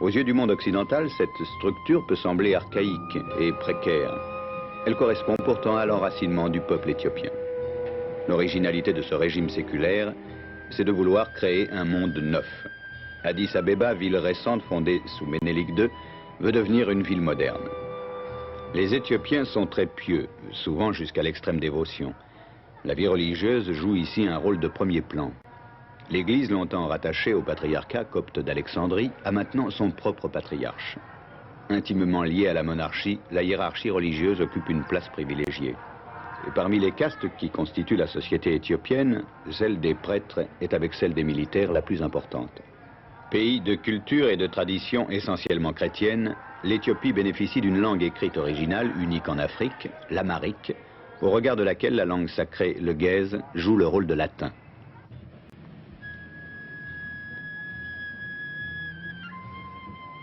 Aux yeux du monde occidental, cette structure peut sembler archaïque et précaire. Elle correspond pourtant à l'enracinement du peuple éthiopien. L'originalité de ce régime séculaire, c'est de vouloir créer un monde neuf. Addis Abeba, ville récente fondée sous Ménélik II, veut devenir une ville moderne. Les Éthiopiens sont très pieux, souvent jusqu'à l'extrême dévotion. La vie religieuse joue ici un rôle de premier plan. L'Église, longtemps rattachée au patriarcat copte d'Alexandrie, a maintenant son propre patriarche. Intimement liée à la monarchie, la hiérarchie religieuse occupe une place privilégiée. Et parmi les castes qui constituent la société éthiopienne, celle des prêtres est avec celle des militaires la plus importante. Pays de culture et de tradition essentiellement chrétienne, l'Éthiopie bénéficie d'une langue écrite originale, unique en Afrique, l'amharique, au regard de laquelle la langue sacrée, le guèze, joue le rôle de latin.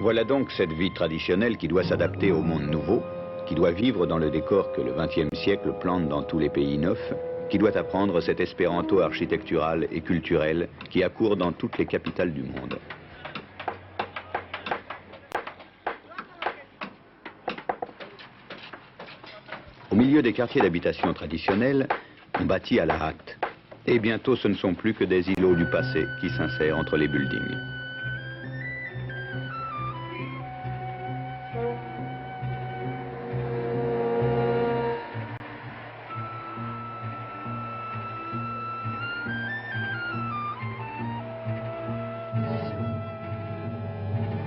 Voilà donc cette vie traditionnelle qui doit s'adapter au monde nouveau, qui doit vivre dans le décor que le XXe siècle plante dans tous les pays neufs, qui doit apprendre cet espéranto architectural et culturel qui accourt dans toutes les capitales du monde. Au milieu des quartiers d'habitation traditionnels, on bâtit à la hâte. Et bientôt ce ne sont plus que des îlots du passé qui s'insèrent entre les buildings.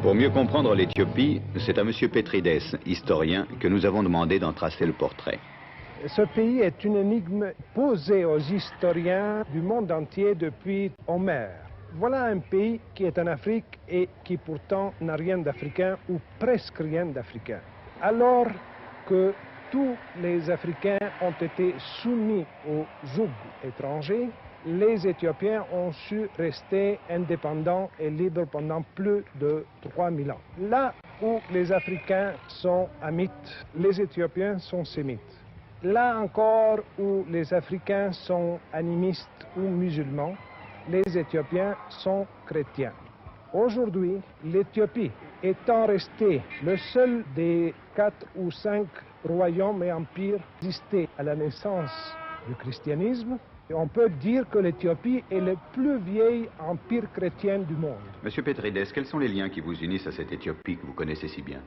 Pour mieux comprendre l'Éthiopie, c'est à M. Petrides, historien, que nous avons demandé d'en tracer le portrait. Ce pays est une énigme posée aux historiens du monde entier depuis Homère. Voilà un pays qui est en Afrique et qui pourtant n'a rien d'africain ou presque rien d'africain. Alors que tous les Africains ont été soumis aux jougs étrangers, les Éthiopiens ont su rester indépendants et libres pendant plus de 3000 ans. Là où les Africains sont hamites, les Éthiopiens sont sémites. Là encore où les Africains sont animistes ou musulmans, les Éthiopiens sont chrétiens. Aujourd'hui, l'Éthiopie étant restée le seul des 4 ou 5 royaumes et empires existés à la naissance du christianisme, on peut dire que l'Éthiopie est le plus vieil empire chrétien du monde. Monsieur Petrides, quels sont les liens qui vous unissent à cette Éthiopie que vous connaissez si bien ?